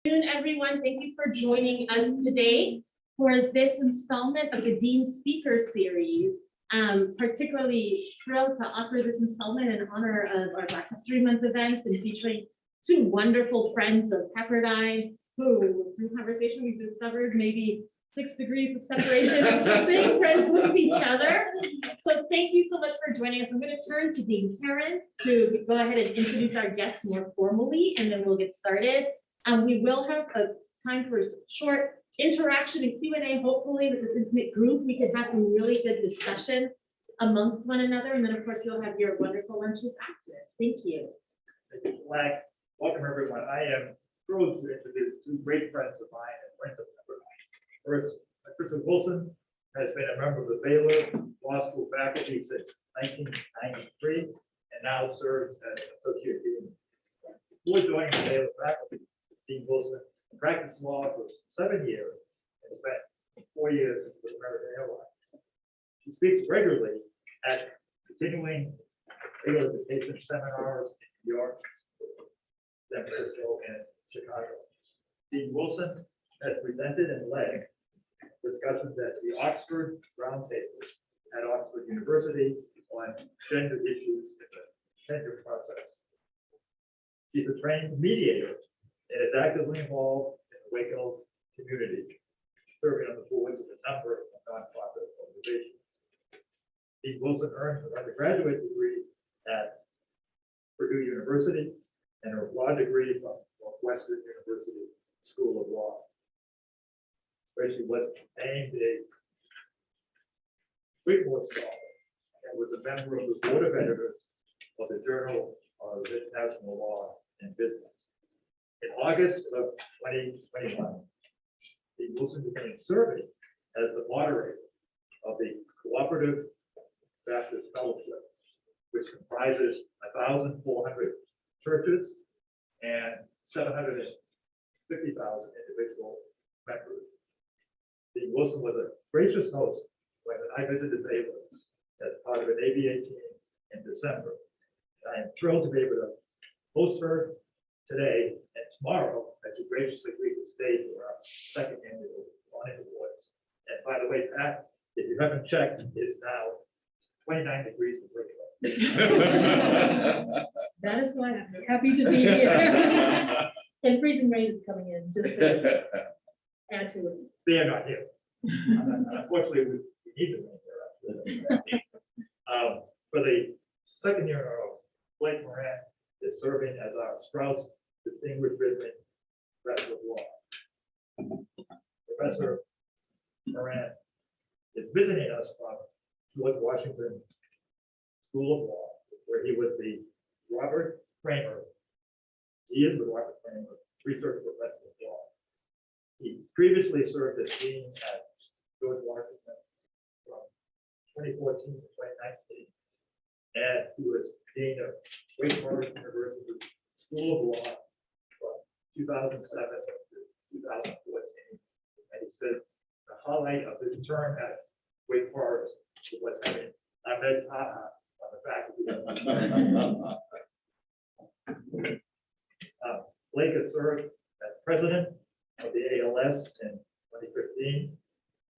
Good afternoon, everyone. Thank you for joining us today for this installment of the Dean Speaker Series. Particularly thrilled to offer this installment in honor of our Black History Month events and featuring two wonderful friends of Pepperdine who, through conversation, we've discovered maybe 6 degrees of separation or something, friends with each other. So thank you so much for joining us. I'm going to turn to Dean Karen to go ahead and introduce our guests more formally, and then we'll get started. We will have a time for a short interaction and Q&A, hopefully with this intimate group. We can have some really good discussion amongst one another. And then of course, you'll have your wonderful lunches after. Thank you. Thank you, Black. Welcome everyone. I am thrilled to introduce two great friends of mine and friends of Pepperdine. First, Patricia Wilson has been a member of the Baylor Law School faculty since 1993 and now serves as associate dean. Before joining the Baylor faculty, Dean Wilson practiced law for 7 years and spent 4 years with American Airlines. She speaks regularly at continuing legal education seminars in New York, San Francisco, and Chicago. Dean Wilson has presented and led discussions at the Oxford Roundtables at Oxford University on gender issues in the tenure process. She's a trained mediator and is actively involved in the Waco community, serving on the boards of a number of nonprofit organizations. Dean Wilson earned her undergraduate degree at Purdue University and her law degree from Northwestern University School of Law, where she was named a Whitmore Scholar and was a member of the Board of Editors of the Journal of International Law and Business. In August of 2021, Dean Wilson became serving as the moderator of the Cooperative Baptist Fellowship, which comprises 1,400 churches and 750,000 individual members. Dean Wilson was a gracious host when I visited Baylor as part of an ABA team in December. I am thrilled to be able to host her today and tomorrow as she graciously agreed to stay for our second annual Awning Awards. And by the way, Pat, if you haven't checked, it's now 29 degrees in Waco. That is why I'm happy to be here. And freezing rain is coming in, just to add to it. They are not here. Unfortunately, we need the rain there. For the second year in a row, Blake Morant is serving as our Strauss Distinguished Visiting Professor of Law. Professor Morant is visiting us from George Washington School of Law, where he was the Robert Kramer. He is the Robert Kramer Research Professor of Law. He previously served as dean at George Washington from 2014 to 2019, and he was dean of Wake Forest University School of Law from 2007 to 2014. And he said the highlight of his term at Wake Forest was having Ahmed Taha on the faculty. Blake has served as president of the ALS in 2015.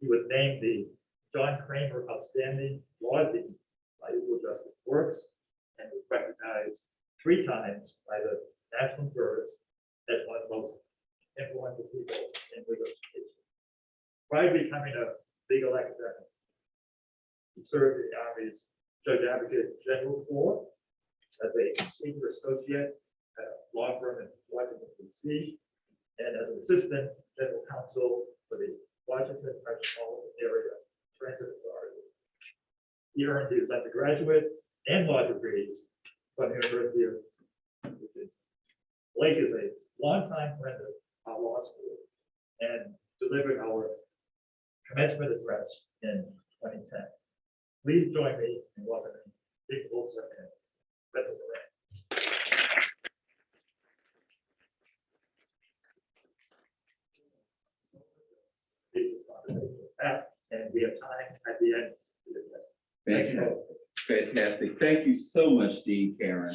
He was named the John Kramer Outstanding Law Dean by Equal Justice Works and was recognized 3 times by the national jurors as one of the most influential people in legal education. Prior to becoming a legal academic, he served in the Army's Judge Advocate General Corps as a senior associate at a law firm in Washington, D.C., and as an assistant general counsel for the Washington Metropolitan Area Transit Authority. He earned his undergraduate and law degrees from the University of Virginia. Blake is a longtime friend of our law school and delivered our commencement address in 2010. Please join me in welcoming Dick Wilson and Patricia. And we have time at the end. Fantastic. Fantastic. Thank you so much, Dean Karen.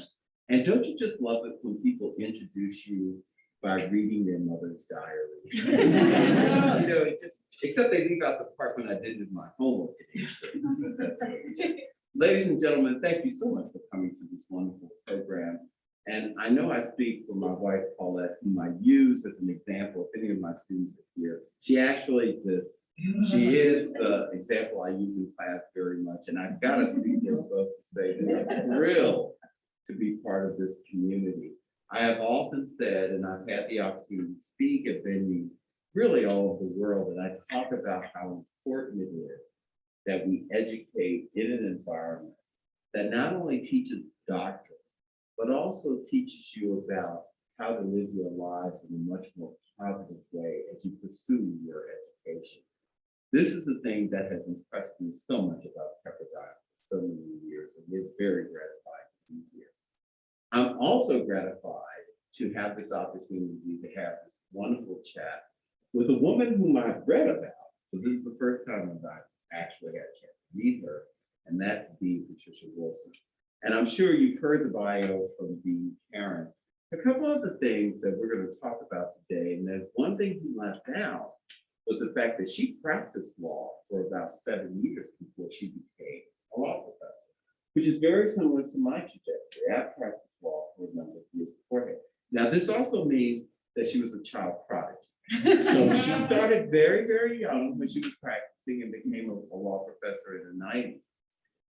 And don't you just love it when people introduce you by reading their mother's diary. You know, it just, except they leave out the part when I did my homework. Ladies and gentlemen, thank you so much for coming to this wonderful program. And I know I speak for my wife, Paulette, whom I use as an example. If any of my students are here, she actually exists. She is the example I use in class very much. And I've got to speak for both to say that I'm thrilled to be part of this community. I have often said, and I've had the opportunity to speak at venues really all over the world, and I talk about how important it is that we educate in an environment that not only teaches doctrine, but also teaches you about how to live your lives in a much more positive way as you pursue your education. This is the thing that has impressed me so much about Pepperdine for so many years, and we're very gratified to be here. I'm also gratified to have this opportunity to have this wonderful chat with a woman whom I've read about, but this is the first time that I've actually had a chance to meet her, and that's Dean Patricia Wilson. And I'm sure you've heard the bio from Dean Karen. A couple of the things that we're going to talk about today, and there's one thing he left out, was the fact that she practiced law for about 7 years before she became a law professor, which is very similar to my trajectory. I practiced law for a number of years beforehand. Now, this also means that she was a child prodigy. So she started very, very young when she was practicing and became a law professor in the 90s.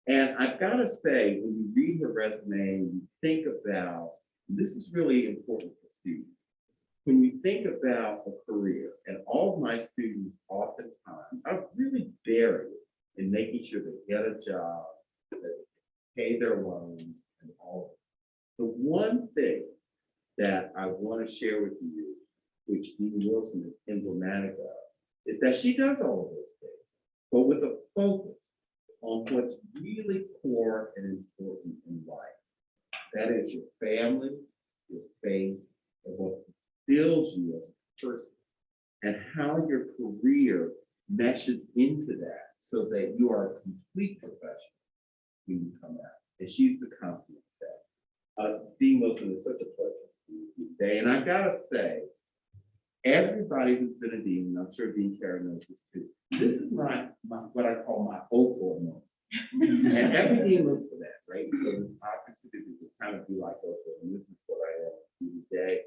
And I've got to say, when you read her resume, you think about, this is really important for students. When you think about a career, and all of my students oftentimes are really buried in making sure they get a job, that they pay their loans, and all of it. The one thing that I want to share with you, which Dean Wilson is emblematic of, is that she does all of those things, but with a focus on what's really core and important in life. That is your family, your faith, and what builds you as a person, and how your career meshes into that so that you are a complete professional when you come out. And she's the consummate of that. Dean Wilson, is such a pleasure to be with you today. And I've got to say, everybody who's been a dean, and I'm sure Dean Karen knows this too, this is my what I call my Oprah moment. And every dean looks for that, right? So this opportunity to kind of be like Oprah, and this is what I am today.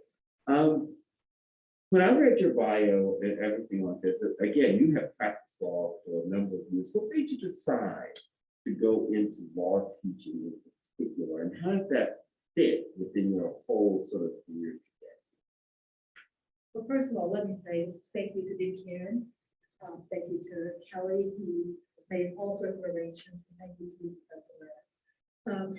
When I read your bio and everything like this, again, you have practiced law for a number of years. What made you decide to go into law teaching in particular, and how does that fit within your whole sort of career today? Well, first of all, let me say thank you to Dean Karen. Thank you to Kelly, who made all sorts of arrangements. And thank you to Professor.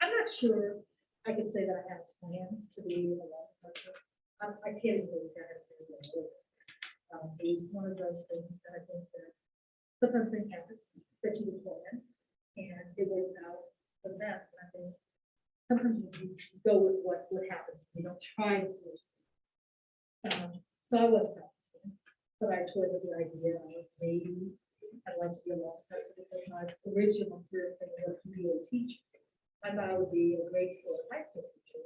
I'm not sure I can say that I have a plan to be a law professor. I can't really say I have a plan. It's one of those things that I think that sometimes things happen that you plan and it works out the best. And I think sometimes you go with what happens. You don't try to force it. So I was practicing, but I toyed with the idea of maybe I'd like to be a law professor because my original career thing was to be a teacher. I thought I would be a grade school and high school teacher,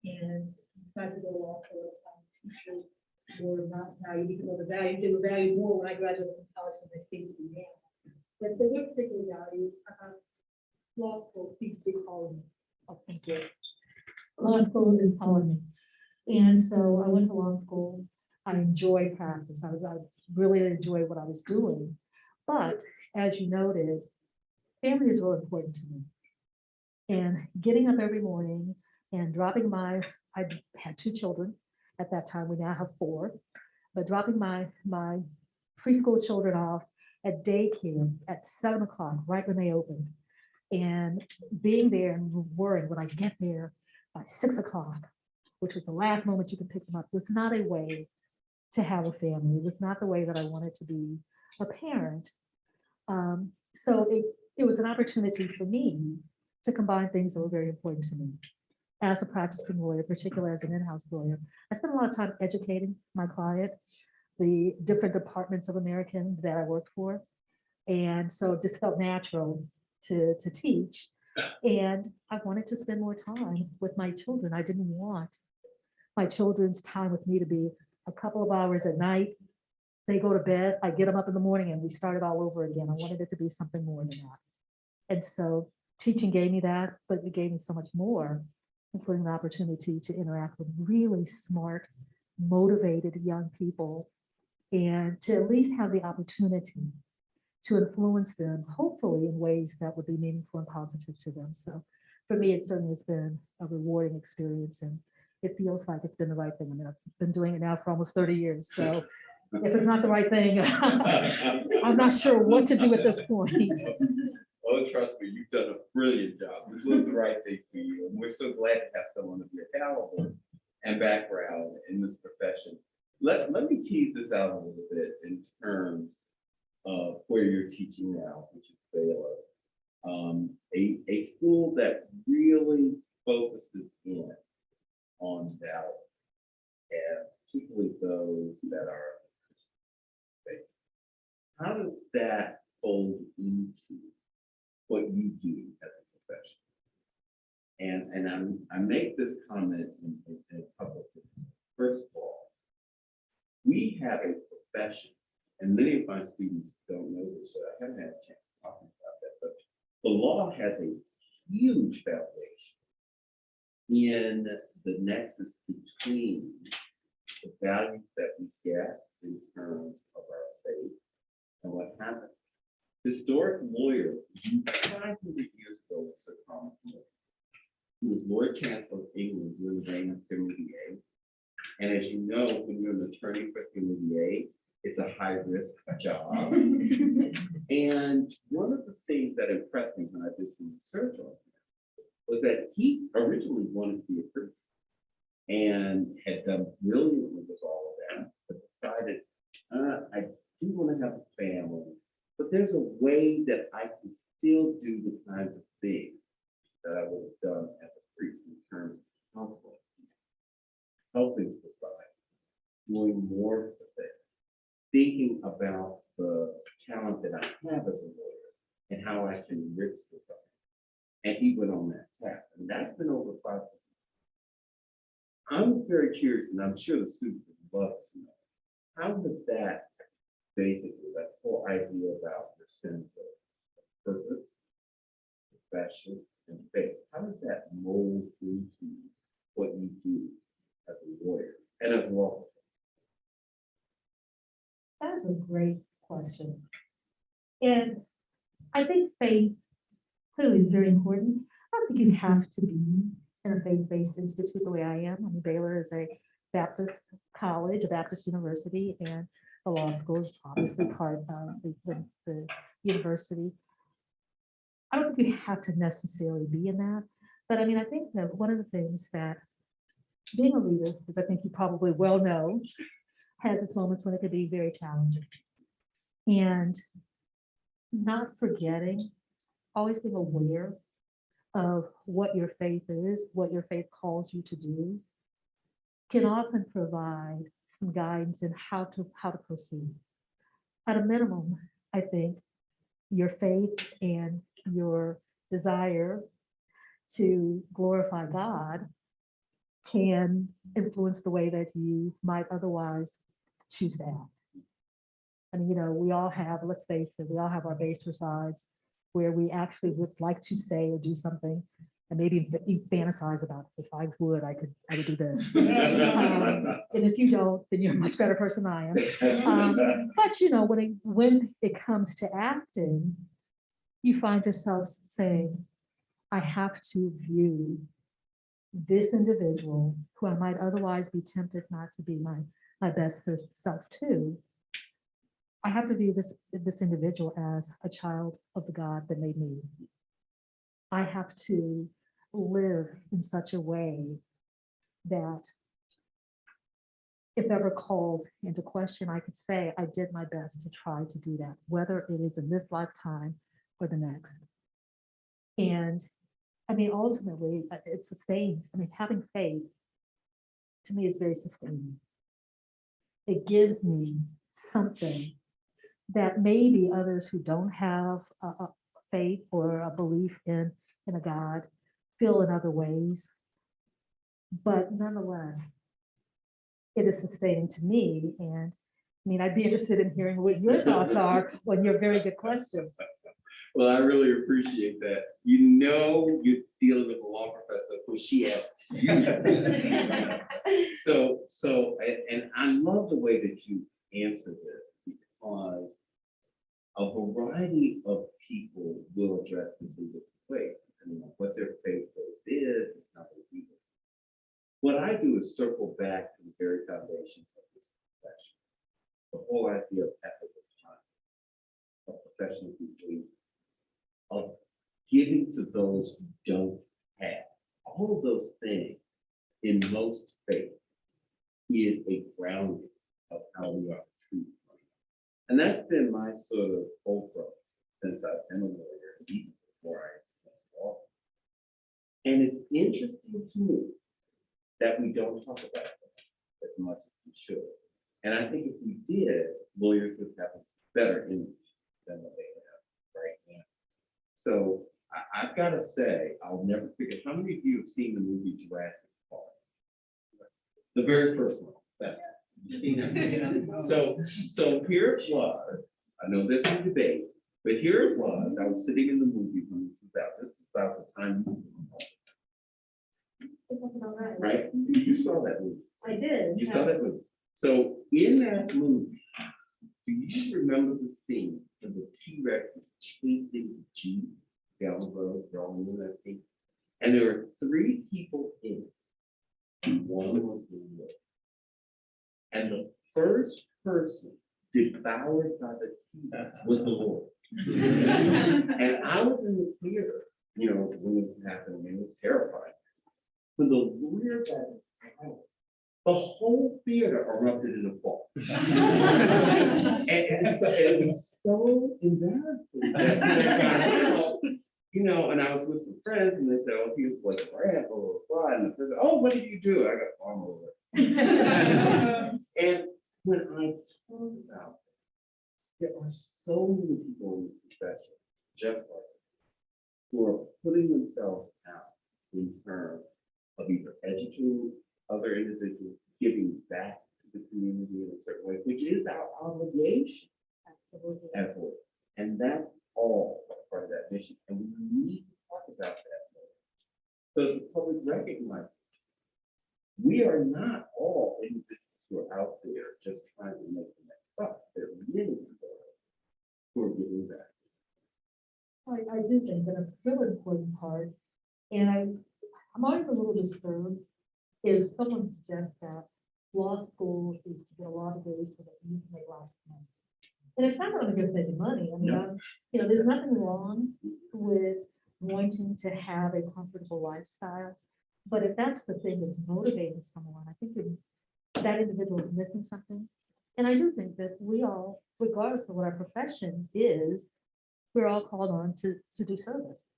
and decided to go to law school at the time. Teachers were not valued because of the value. They were valued more when I graduated from college than they seem to be now. But they were particularly valued. Law school seems to be calling me. Oh, thank you. Law school is calling me. And so I went to law school. I enjoyed practice. I really enjoyed what I was doing. But as you noted, family is really important to me. And getting up every morning and dropping I had 2 children at that time. We now have 4, but dropping my preschool children off at daycare at 7 o'clock, right when they opened, and being there and worrying when I get there by 6 o'clock, which was the last moment you could pick them up, was not a way to have a family. It was not the way that I wanted to be a parent. So it was an opportunity for me to combine things that were very important to me. As a practicing lawyer, particularly as an in-house lawyer, I spent a lot of time educating my client, the different departments of American that I worked for. And so it just felt natural to teach. And I wanted to spend more time with my children. I didn't want my children's time with me to be a couple of hours at night. They go to bed, I get them up in the morning and we start it all over again. I wanted it to be something more than that. And so teaching gave me that, but it gave me so much more, including the opportunity to interact with really smart, motivated young people and to at least have the opportunity to influence them, hopefully in ways that would be meaningful and positive to them. So for me, it certainly has been a rewarding experience and it feels like it's been the right thing. I mean, I've been doing it now for almost 30 years. So if it's not the right thing, I'm not sure what to do at this point. Oh, trust me, you've done a brilliant job. This was the right thing for you. And we're so glad to have someone of your caliber and background in this profession. Let me tease this out a little bit in terms of where you're teaching now, which is Baylor. A school that really focuses in on value, and particularly those that are faith. How does that fold into what you do as a profession? And I make this comment in public. First of all, we have a profession, and many of my students don't know this, so I haven't had a chance to talk about that, but the law has a huge foundation in the nexus between the values that we get in terms of our faith and what happens. Historic lawyer, 500 years ago, was Sir Thomas More. He was Lord Chancellor of England during the reign of Henry VIII. And as you know, when you're an attorney for Henry VIII, it's a high-risk job. And one of the things that impressed me when I did some research on him was that he originally wanted to be a priest and had done brilliantly with all of that, but decided, I do want to have a family, but there's a way that I can still do the kinds of things that I would have done as a priest in terms of counseling, helping society, doing more for them, thinking about the talent that I have as a lawyer and how I can enrich society. And he went on that path, and that's been over 5 years. I'm very curious, and I'm sure the students would love to know, how does that basically, that whole idea about your sense of purpose, profession, and faith, how does that mold into what you do as a lawyer and as well? That's a great question. And I think faith clearly is very important. I don't think you have to be in a faith-based institute the way I am. I mean, Baylor is a Baptist college, a Baptist university, and the law school is obviously part of the university. I don't think you have to necessarily be in that, but I mean, I think that one of the things that being a leader, as I think you probably well know, has its moments when it could be very challenging. And not forgetting, always being aware of what your faith is, what your faith calls you to do, can often provide some guidance in how to proceed. At a minimum, I think your faith and your desire to glorify God can influence the way that you might otherwise choose to act. I mean, you know, we all have, let's face it, we all have our baser sides where we actually would like to say or do something and maybe fantasize about, if I would, I would do this. And if you don't, then you're a much better person than I am. But you know, when it comes to acting, you find yourself saying, I have to view this individual who I might otherwise be tempted not to be my best self to. I have to view this individual as a child of the God that made me. I have to live in such a way that if ever called into question, I could say I did my best to try to do that, whether it is in this lifetime or the next. And I mean, ultimately, it sustains. I mean, having faith to me is very sustaining. It gives me something that maybe others who don't have a faith or a belief in a God feel in other ways. But nonetheless, it is sustaining to me. And I mean, I'd be interested in hearing what your thoughts are on your very good question. Well, I really appreciate that. You know, you're dealing with a law professor when she asks you. And I love the way that you answer this, because a variety of people will address this in different ways, depending on what their faith is and how they do it. What I do is circle back to the very foundations of this profession, the whole idea of ethical time, of professional duty, of giving to those who don't have. All of those things in most faith is a grounding of how we are treated. And that's been my sort of fulcrum since I've been a lawyer, even before I was law. And it's interesting to me that we don't talk about that as much as we should. And I think if we did, lawyers would have a better image than what they have right now. So I've got to say, I'll never forget. How many of you have seen the movie Jurassic Park? The very first one. That's you've seen it. So here it was. I know there's a debate, but here it was. I was sitting in the movie when this was out. This is about the time right? You saw that movie. I did. You saw that movie. So in that movie, do you remember the scene of the T-Rex is chasing the Jeep down the road, drawing in that scene? And there were 3 people in it. And one was the Lord. And the first person devoured by the T-Rex was the Lord. And I was in the theater, you know, when this happened, and it was terrifying. When the lawyer got out, the whole theater erupted in applause. and so it was so embarrassing that when I got out, you know, and I was with some friends, and they said, "Oh, he was like Morant, blah, blah, blah." And the person, "Oh, what did you do?" I got farm over it. And when I talk about it, there are so many people in this profession, just like us, who are putting themselves out in terms of either educating other individuals, giving back to the community in a certain way, which is our obligation. Absolutely. As lawyers. And that's all part of that mission. And we need to talk about that more, so the public recognizes we are not all individuals who are out there just trying to make the next buck. There are many people who are giving back. I do think that a really important part, and I'm always a little disturbed if someone suggests that law school is to get a law degree so that you can make lots of money. And it's not only just making money. I mean, you know, there's nothing wrong with wanting to have a comfortable lifestyle. But if that's the thing that's motivating someone, I think that individual is missing something. And I do think that we all, regardless of what our profession is, we're all called on to do service,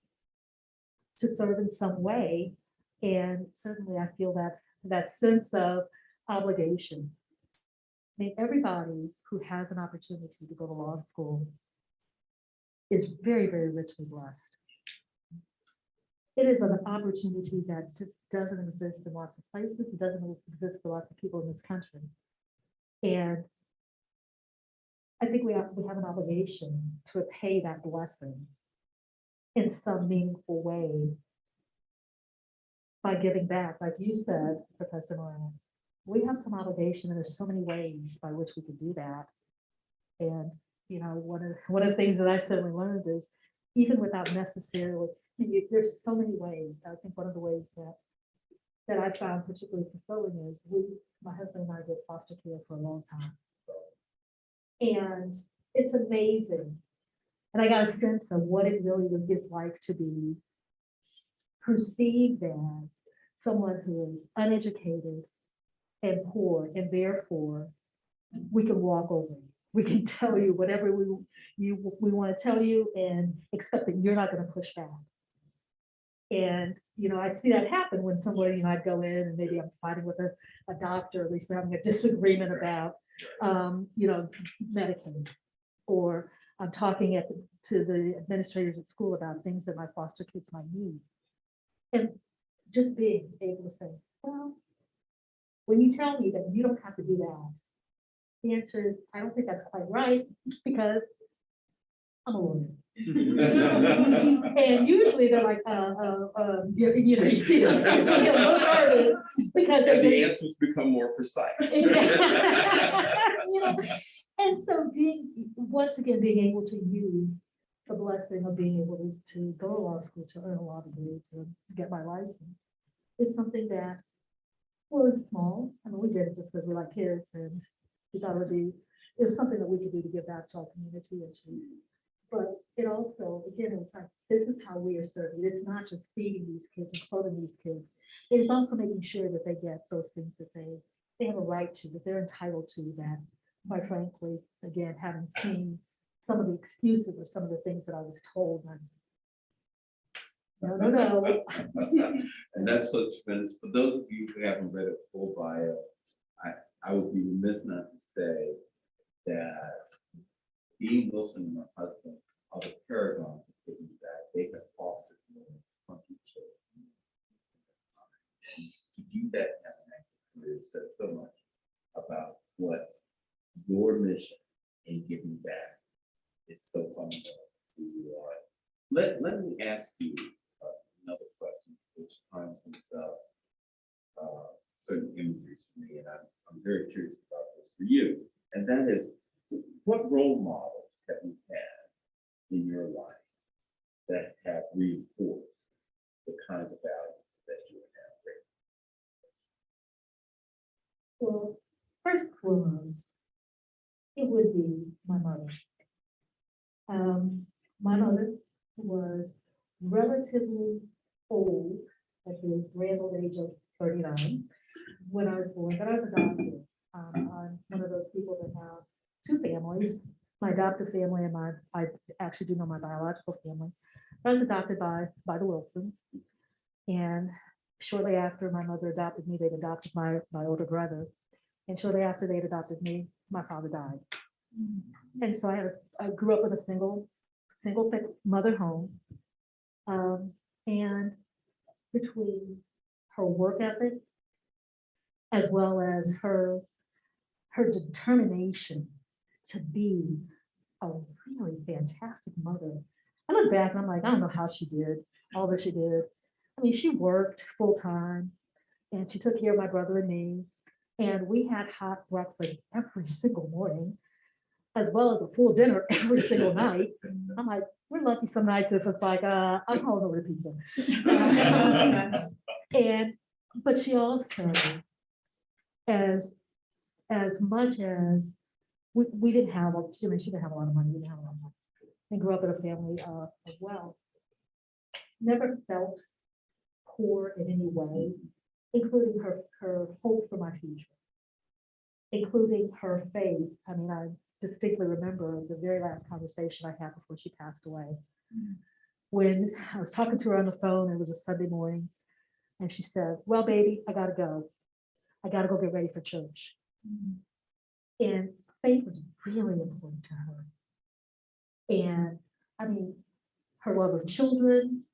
to serve in some way. And certainly I feel that sense of obligation. I mean, everybody who has an opportunity to go to law school is very, very richly blessed. It is an opportunity that just doesn't exist in lots of places. It doesn't exist for lots of people in this country. And I think we have an obligation to repay that blessing in some meaningful way by giving back. Like you said, Professor Morant, we have some obligation, and there's so many ways by which we can do that. And, you know, one of the things that I certainly learned is even without necessarily, there's so many ways. I think one of the ways that I found particularly fulfilling is my husband and I did foster care for a long time. And it's amazing. And I got a sense of what it really is like to be perceived as someone who is uneducated and poor, and therefore we can walk over you. We can tell you whatever we want to tell you and expect that you're not going to push back. And, you know, I'd see that happen when somebody, you know, I'd go in and maybe I'm fighting with a doctor, at least we're having a disagreement about, you know, Medicaid, or I'm talking to the administrators at school about things that my foster kids might need. And just being able to say, well, when you tell me that you don't have to do that, the answer is, I don't think that's quite right, because I'm a lawyer. And usually they're like, you see, them get a little nervous because And the they. answers become more precise. You know, and so once again, being able to use the blessing of being able to go to law school, to earn a law degree, to get my license, is something that was small. I mean, we did it just because we like kids, and we thought it was something that we could do to give back to our community and to. But it also, again, it's like, this is how we are serving. It's not just feeding these kids and clothing these kids. It is also making sure that they get those things that they have a right to, that they're entitled to, that, quite frankly, again, having seen some of the excuses or some of the things that I was told, no. And that's so tremendous. For those of you who haven't read a full bio, I would be remiss not to say that Dean Wilson and her husband are the paragons of giving back. They have fostered more than 20 children. And to do that at an active career says so much about what your mission in giving back is so fundamental to who you are. Let me ask you another question, which brings up certain imageries for me, and I'm very curious about this for you. And that is, what role models have you had in your life that have reinforced the kinds of values that you have? Well, first and foremost, it would be my mother. My mother was relatively old, at the grand old age of 39 when I was born, but I was adopted. I'm one of those people that have two families, my adoptive family and I actually do know my biological family. I was adopted by the Wilsons, and shortly after my mother adopted me, they'd adopted my older brother, and shortly after they'd adopted me, my father died. And so I grew up with a single mother home, and between her work ethic as well as her determination to be a really fantastic mother. I look back and I'm like, I don't know how she did all that she did. I mean, she worked full time and she took care of my brother and me. And we had hot breakfast every single morning, as well as a full dinner every single night. I'm like, we're lucky some nights if it's like, I'm calling over pizza. But she also, as much as we didn't have, she didn't have a lot of money, we didn't have a lot of money, and grew up in a family of wealth, never felt poor in any way, including her hope for my future, including her faith. I mean, I distinctly remember the very last conversation I had before she passed away. When I was talking to her on the phone, it was a Sunday morning, and she said, well, baby, I gotta go. I gotta go get ready for church. And faith was really important to her. And I mean, her love of children,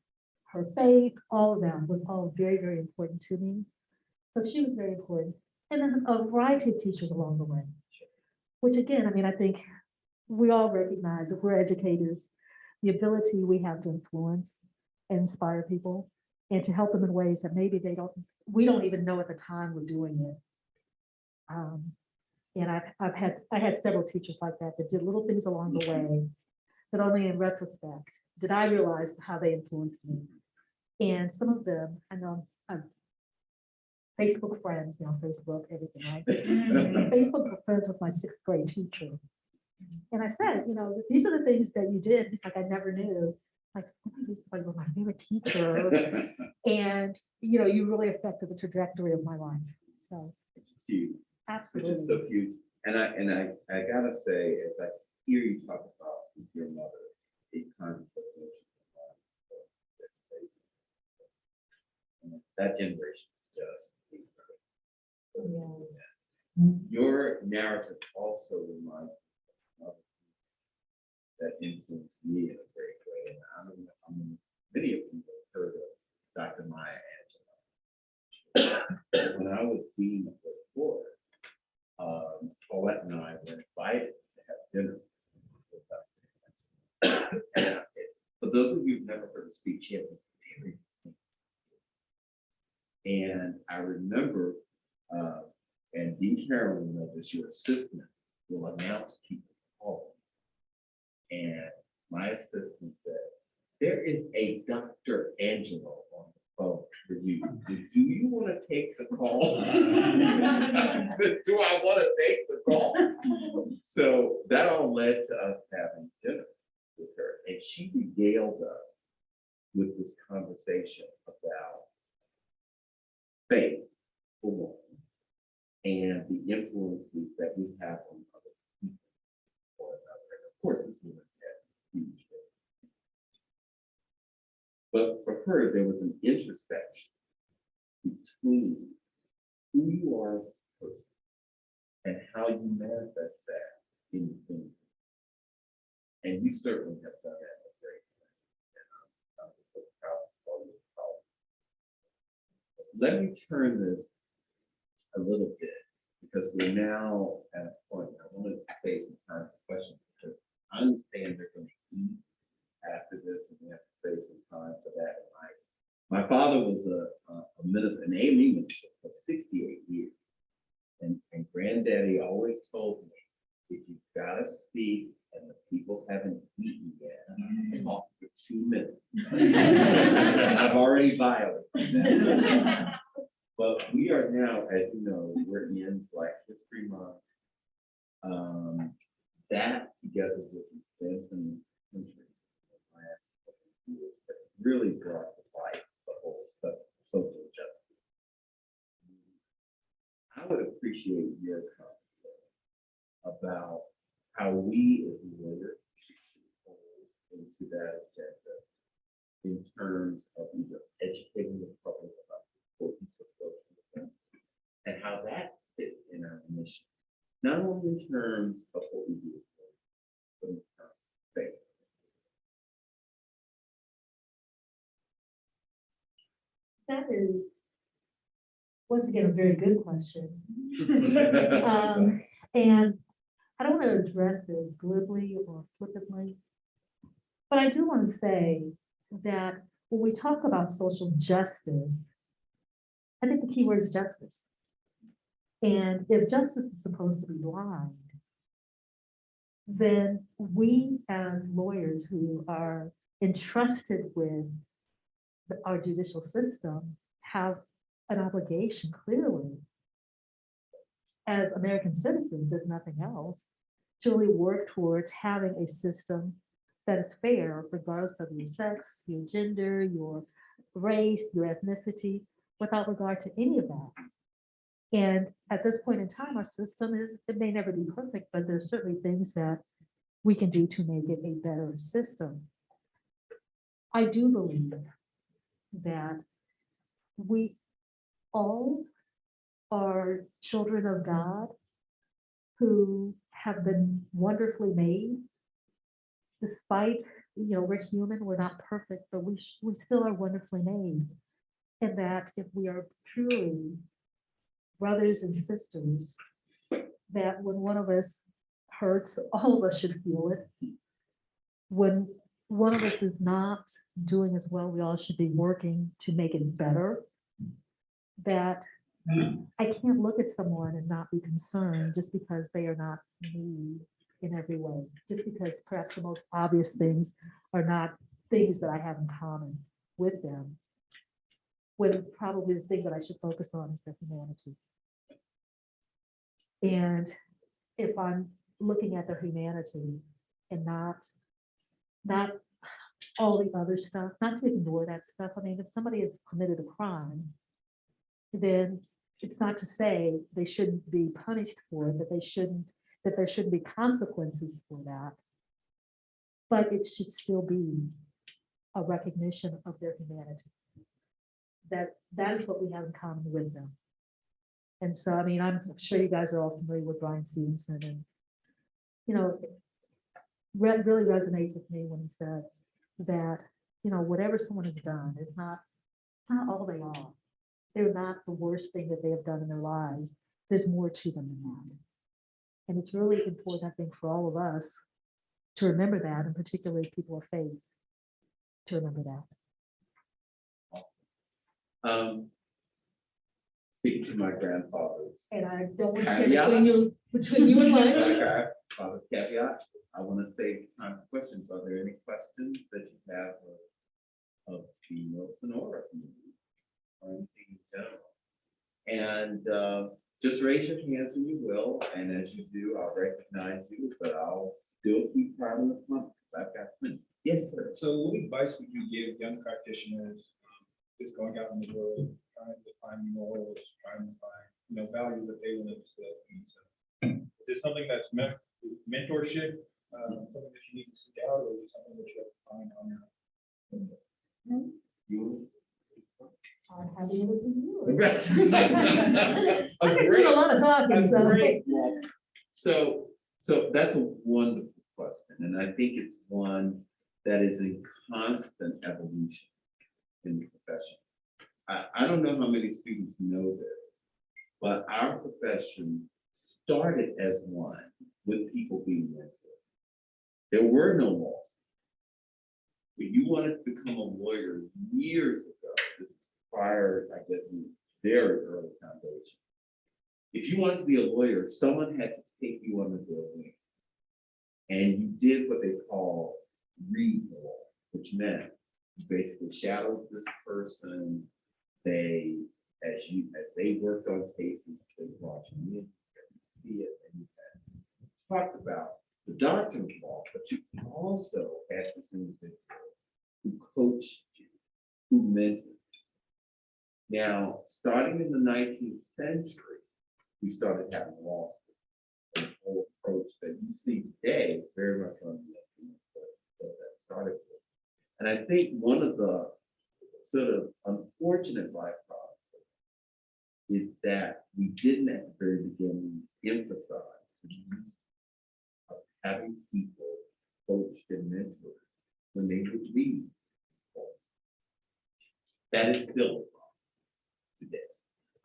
her faith, all of that was all very, very important to me. So she was very important. And there's a variety of teachers along the way, which again, I mean, I think we all recognize, if we're educators, the ability we have to influence and inspire people and to help them in ways that maybe we don't even know at the time we're doing it. And I had several teachers like that did little things along the way that only in retrospect did I realize how they influenced me. And some of them, I know I'm Facebook friends, Facebook, everything, right? Facebook friends with my 6th grade teacher. And I said, these are the things that you did. He's like, I never knew. Like, these were my favorite teacher. And, you really affected the trajectory of my life. So. Which is huge. Absolutely. Which is so huge. And I gotta say, as I hear you talk about your mother, it kind of that generation is just incredible. Yeah. Your narrative also reminds me of that influenced me in a great way. And I mean, many of you have heard of Dr. Maya when I was dean of the board, Paulette and I were invited to have dinner with her. And for those of you who've never heard her speak, she had this very distinct. And I remember, and Dean Carroll will know this, your assistant will announce people calling. And my assistant said, there is a Dr. Angelo on the phone for you. Do you want to take the call? I said, do I want to take the call? So that all led to us having dinner with her. And she regaled us with this conversation about faith, for one, and the influences that we have on other people or another. And of course, this woman had huge faith. But for her, there was an intersection between who you are as a person and how you manifest that in things. And you certainly have done that a great way. And I'm so proud of all your power. Let me turn this a little bit because we're now at a point. I want to save some time for questions because I understand they're going to eat after this, and we have to save some time for that. My father was a minister, an A&E minister for 68 years. And granddaddy always told me, if you've got to speak and the people haven't eaten yet, talk for 2 minutes. I've already violated that. But we are now, as you know, we're in Black History Month. That together with events in this country in the last couple of years that really brought to light the whole social justice. I would appreciate your comment about how we as lawyers should hold into that agenda in terms of either educating the public about the importance of social justice and how that fits in our mission, not only in terms of what we do, but in terms of faith. That is, once again, a very good question. And I don't want to address it glibly or flippantly, but I do want to say that when we talk about social justice, I think the key word is justice. And if justice is supposed to be blind, then we as lawyers who are entrusted with our judicial system have an obligation, clearly, as American citizens, if nothing else, to really work towards having a system that is fair, regardless of your sex, your gender, your race, your ethnicity, without regard to any of that. And at this point in time, our system it may never be perfect, but there's certainly things that we can do to make it a better system. I do believe that we all are children of God who have been wonderfully made. Despite, we're human, we're not perfect, but we still are wonderfully made. And that if we are truly brothers and sisters, that when one of us hurts, all of us should feel it. When one of us is not doing as well, we all should be working to make it better. That I can't look at someone and not be concerned just because they are not me in every way, just because perhaps the most obvious things are not things that I have in common with them, when probably the thing that I should focus on is their humanity. And if I'm looking at their humanity and not all the other stuff, not to ignore that stuff. I mean, if somebody has committed a crime, then it's not to say they shouldn't be punished for it, that there shouldn't be consequences for that. But it should still be a recognition of their humanity. That is what we have in common with them. And so, I mean, I'm sure you guys are all familiar with Brian Stevenson, and really resonates with me when he said that whatever someone has done is not all they are. they're not the worst thing that they have done in their lives. There's more to them than that. And it's really important, I think, for all of us to remember that, and particularly people of faith, to remember that. Speaking to my grandfathers. And I don't want to Caveat. get between you and lunch. Okay, father's caveat. I want to save time for questions. Are there any questions that you have of the Wilson or community or anything in general? And just raise your hands when you will, and as you do, I'll recognize you, but I'll still keep part of the fun. I've got plenty. Yes, sir. So what advice would you give young practitioners just going out in the world, trying to find morals, trying to find, value that they want to instill in themselves? Is this something that's mentorship, something that you need to seek out, or is it something that you have to find on your own? You? I'm happy to listen to you. A I've been doing a lot of talking, so. great. So that's a wonderful question, and I think it's one that is in constant evolution in the profession. I don't know how many students know this, but our profession started as one with people being mentored. There were no laws. When you wanted to become a lawyer years ago, this is prior, I guess, in very early foundation. If you wanted to be a lawyer, someone had to take you under their wing. And you did what they call read law, which meant you basically shadowed this person. As they worked on cases, they brought you in, you see it, and you had talked about the doctrine of law, but you also had this individual who coached you, who mentored you. Now, starting in the 19th century, we started having law school. The whole approach that you see today is very much on what that started with. And I think one of the sort of unfortunate byproducts is that we didn't at the very beginning emphasize the need of having people coached and mentored when they would leave. That is still a problem today.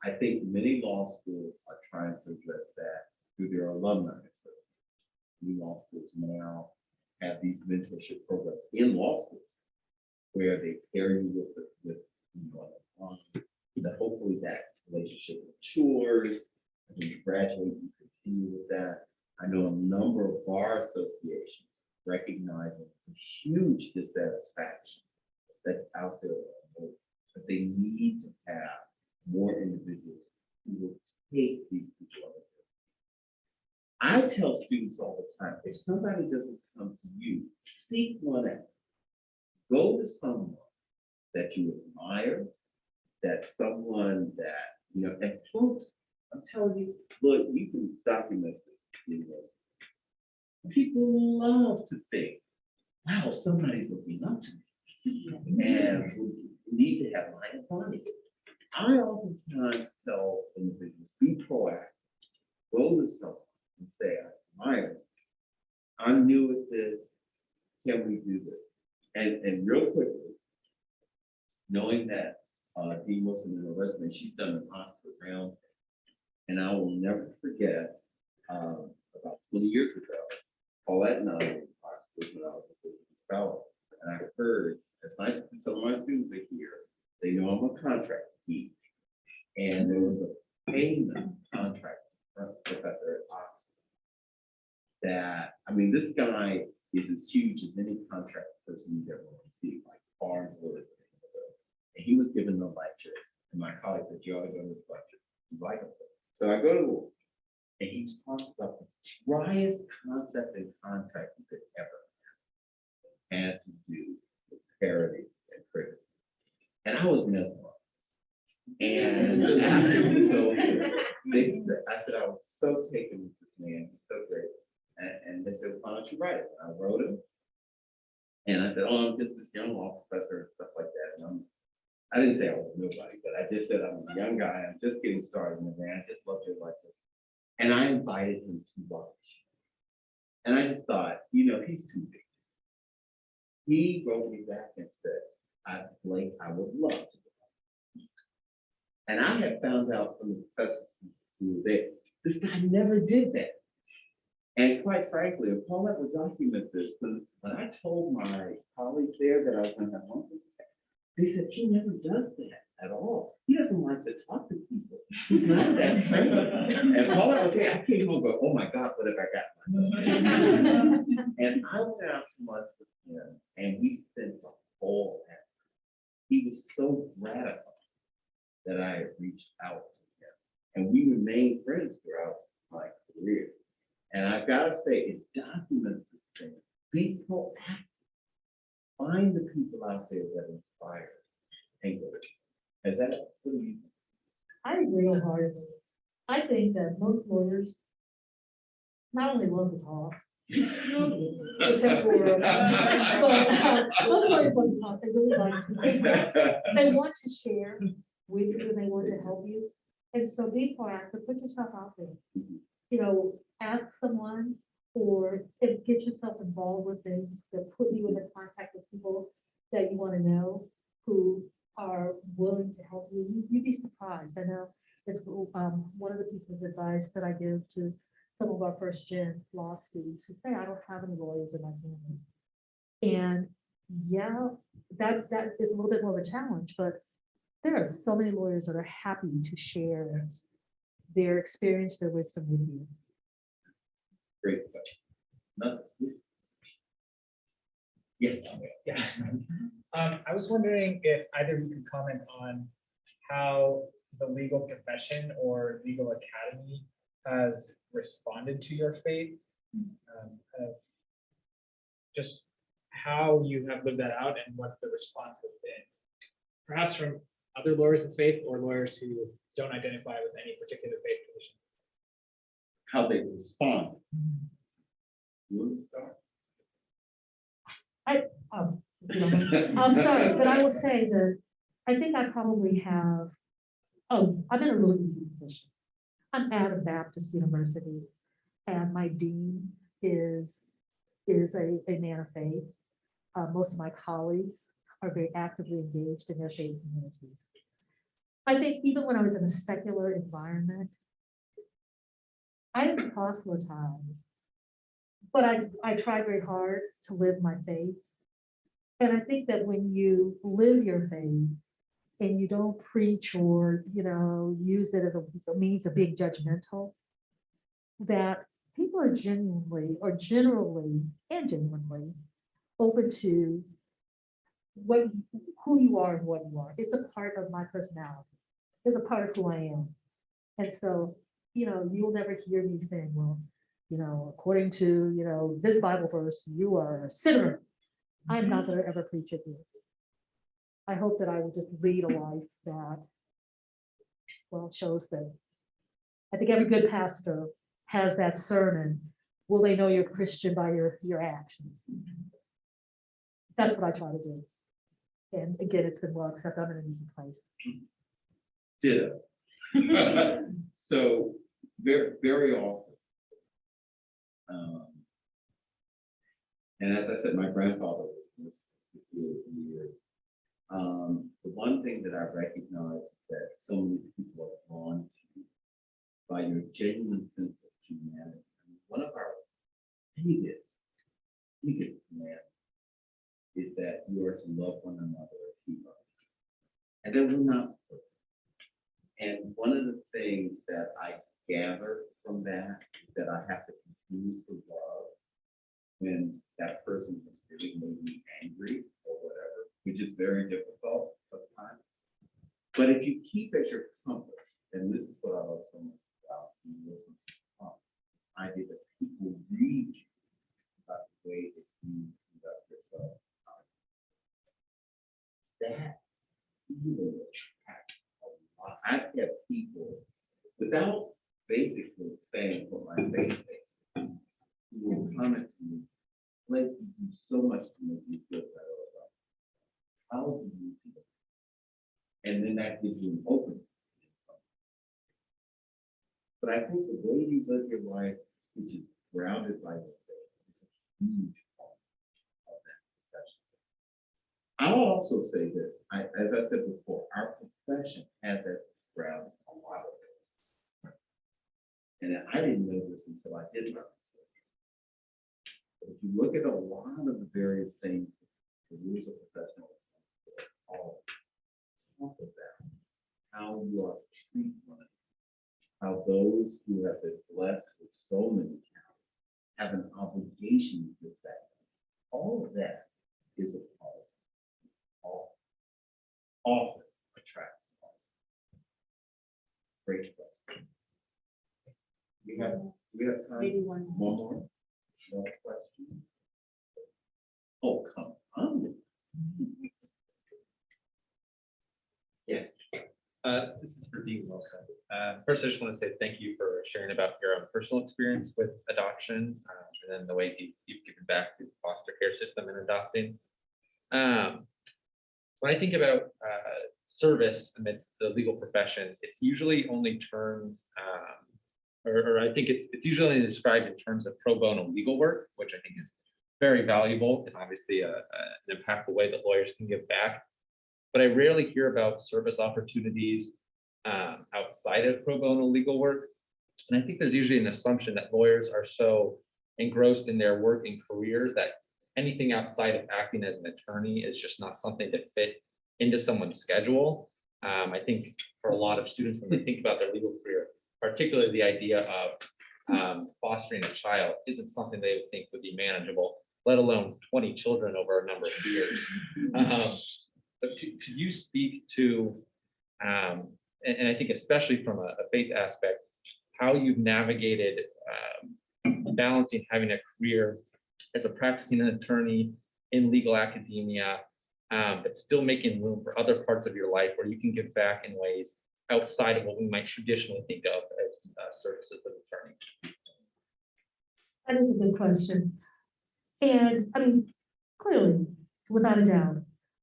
I think many law schools are trying to address that through their alumni association. Many law schools now have these mentorship programs in law school where they pair you with that hopefully that relationship matures. When you graduate, you continue with that. I know a number of bar associations recognizing the huge dissatisfaction that's out there, that they need to have more individuals who will take these people under. I tell students all the time, if somebody doesn't come to you, seek one out. Go to someone that you admire, that someone that, and folks, I'm telling you, look, you can document this. People love to think, wow, somebody's looking up to me. And we need to have my authority. I oftentimes tell individuals, be proactive. Go to someone and say, I admire you. I'm new at this. Can we do this? And real quickly, knowing that Dean Wilson in her resume, she's done an Oxford round, and I will never forget about 20 years ago, Paulette and I were in Oxford when I was a fellow, and I heard, some of my students are here, they know I'm a contract geek, and there was a famous contract professor at Oxford that, I mean, this guy is as huge as any contract person you've ever seen, like Farnsworth. And he was giving a lecture, and my colleague said, you ought to go to this lecture. You like him. So I go to him, and he talks about the driest concept in contract you could ever have, had to do with parity and privilege. And I was mesmerized. And after he was over, I said, I was so taken with this man. He's so great. And they said, why don't you write it? And I wrote him. And I said, oh, I'm just this young law professor and stuff like that. And I didn't say I was nobody, but I just said I'm a young guy. I'm just getting started in the band. I just love your lecture. And I invited him to lunch. And I just thought, he's too big. He wrote me back and said, Blake, I would love to. And I had found out from the professors who were there, this guy never did that. And quite frankly, if Paulette would document this, when I told my colleagues there that I was going to have lunch with him, they said, he never does that at all. He doesn't like to talk to people. He's not that friendly. And Paulette would say, I came home and go, oh my God, what have I got myself into? And I went out to lunch with him, and we spent the whole afternoon. He was so gratified that I had reached out to him. And we remained friends throughout my career. And I've got to say, it documents this thing. Be proactive. Find the people out there that inspire. Encourage. Is that what do you think? I agree wholeheartedly. I think that most lawyers not only love to talk, except for, most lawyers love to talk, they really like to. They want to share with you and they want to help you. And so be proactive, put yourself out there. You know, ask someone or get yourself involved with things that put you in contact with people that you want to know who are willing to help you. You'd be surprised. I know it's one of the pieces of advice that I give to some of our first gen law students who say, I don't have any lawyers in my family. And yeah, that is a little bit more of a challenge, but there are so many lawyers that are happy to share their experience, their wisdom with you. Great question. Nothing. Yes. Yes. I was wondering if either of you could comment on how the legal profession or legal academy has responded to your faith. Just how you have lived that out and what the response has been. Perhaps from other lawyers of faith or lawyers who don't identify with any particular faith tradition. How they respond. You want to start? I'll start, but I will say that I think I probably have, I'm in a really easy position. I'm at a Baptist university and my dean is a man of faith. Most of my colleagues are very actively engaged in their faith communities. I think even when I was in a secular environment, I didn't proselytize, but I tried very hard to live my faith. And I think that when you live your faith and you don't preach or, use it as a means of being judgmental, that people are genuinely open to who you are and what you are. It's a part of my personality. It's a part of who I am. And so, you'll never hear me saying, well, according to, this Bible verse, you are a sinner. I'm not going to ever preach it here. I hope that I will just lead a life that, shows that. I think every good pastor has that sermon. Will they know you're Christian by your actions? That's what I try to do. And again, it's been well accepted. I'm in an easy place. Ditto. So very, very often. And as I said, my grandfather was 68 years. The one thing that I recognize that so many people are drawn to by your genuine sense of humanity. One of our biggest commands is that you are to love one another as he loves you. And then we're not perfect. And one of the things that I gather from that is that I have to continue to love when that person is really maybe angry or whatever, which is very difficult sometimes. But if you keep as your compass, and this is what I love so much about Muslims, the idea that people read you about the way that you conduct yourself. That really attracts a lot. I've had people, without basically saying what my faith is, who will comment to me, like you do so much to make you feel better about it. How do you feel? And then that gives you an opening. But I think the way you live your life, which is grounded by your faith, is a huge part of that profession. I'll also say this, as I said before, our profession has as its background in a lot of it. And I didn't know this until I did my research. But if you look at a lot of the various things, the rules of professional responsibility, all talk about how you are to treat one another, how those who have been blessed with so many talents have an obligation to give back. All of that is a part of often attractive. Great question. We have time. Maybe one. One more. No question. Oh, come on. Yes. This is for Dean Wilson. First, I just want to say thank you for sharing about your own personal experience with adoption, and then the ways you've given back to the foster care system and adopting. When I think about service amidst the legal profession, it's usually only termed, or I think it's usually only described in terms of pro bono legal work, which I think is very valuable and obviously an impactful way that lawyers can give back. But I rarely hear about service opportunities outside of pro bono legal work. And I think there's usually an assumption that lawyers are so engrossed in their work and careers that anything outside of acting as an attorney is just not something to fit into someone's schedule. I think for a lot of students, when they think about their legal career, particularly the idea of fostering a child isn't something they would think would be manageable, let alone 20 children over a number of years. So could you speak to, and I think especially from a faith aspect, how you've navigated balancing having a career as a practicing attorney in legal academia, but still making room for other parts of your life where you can give back in ways outside of what we might traditionally think of as services of attorney? That is a good question. And I mean, clearly, without a doubt,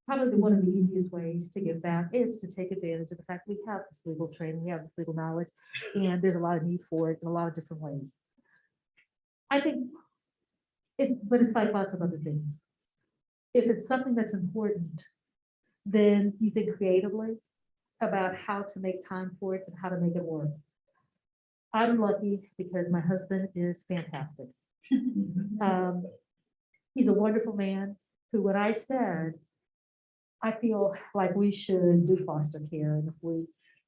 probably one of the easiest ways to give back is to take advantage of the fact we have this legal training, we have this legal knowledge, and there's a lot of need for it in a lot of different ways. I think but it's like lots of other things. If it's something that's important, then you think creatively about how to make time for it and how to make it work. I'm lucky because my husband is fantastic. He's a wonderful man who, when I said, I feel like we should do foster care, and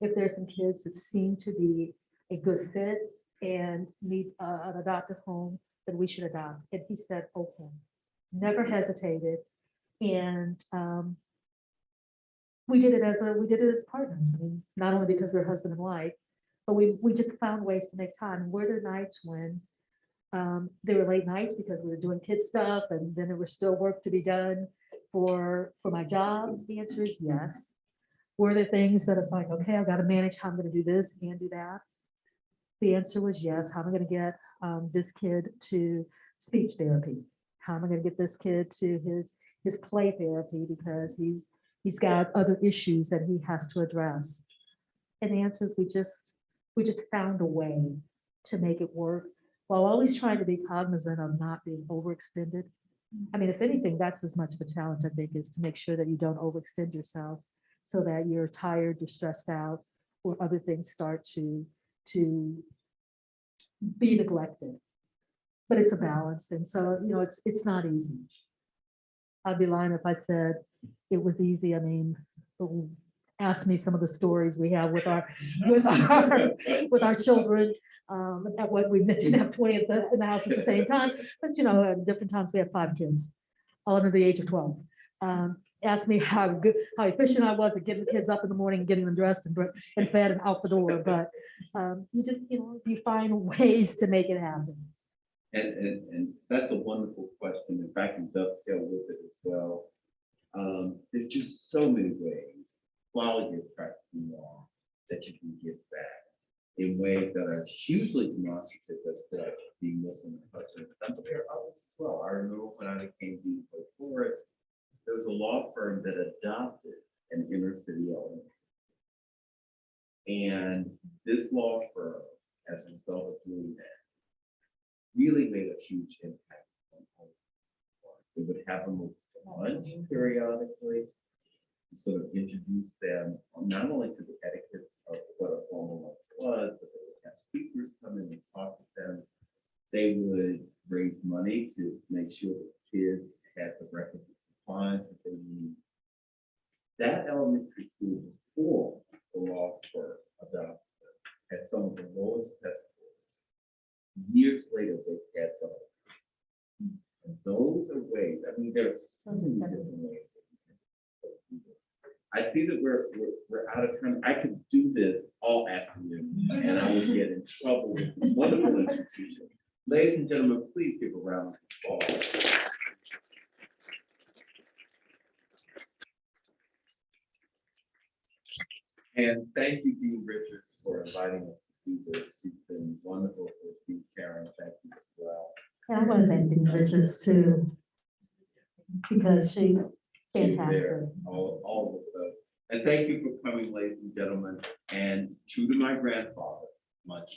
if there's some kids that seem to be a good fit and need an adoptive home, then we should adopt. And he said, okay, never hesitated. And we did it as partners. I mean, not only because we're husband and wife, but we just found ways to make time. Were there nights when there were late nights because we were doing kid stuff, and then there was still work to be done for my job? The answer is yes. Were there things that it's like, okay, I've got to manage how I'm going to do this and do that? The answer was yes. How am I going to get this kid to speech therapy? How am I going to get this kid to his play therapy because he's got other issues that he has to address? And the answer is we just found a way to make it work while always trying to be cognizant of not being overextended. I mean, if anything, that's as much of a challenge, I think, is to make sure that you don't overextend yourself so that you're tired, you're stressed out, or other things start to be neglected. But it's a balance. And so, it's not easy. I'd be lying if I said it was easy. I mean, ask me some of the stories we have with our children. At what we didn't have 20 in the house at the same time, but at different times we have 5 kids, all under the age of 12. Ask me how efficient I was at getting the kids up in the morning, getting them dressed and fed and out the door. But you just you find ways to make it happen. And that's a wonderful question. If I can dovetail with it as well, there's just so many ways while you're practicing law that you can give back in ways that are hugely demonstrative as to being Muslim and Christian. But there are others as well. I remember when I came to Forest, there was a law firm that adopted an inner city element. And this law firm, as a result of doing that, really made a huge impact on home. It would have them lunch periodically. sort of introduce them not only to the etiquette of what a formal lunch was, but they would have speakers come in and talk to them. They would raise money to make sure that kids had the requisite supplies that they need. That elementary school before the laws were adopted had some of the lowest test scores. Years later, they had some. And those are ways, I mean, there are so many different ways. That we can do it. I see that we're out of time. I could do this all afternoon and I would get in trouble with this wonderful institution. Ladies and gentlemen, please give a round of applause. And thank you, Dean Richards, for inviting us to do this. She's been wonderful for Steve Karen. Thank you as well. I want to thank Dean Richards too, because she, She's fantastic. there, all of us. And thank you for coming, ladies and gentlemen. And true to my grandfather, much.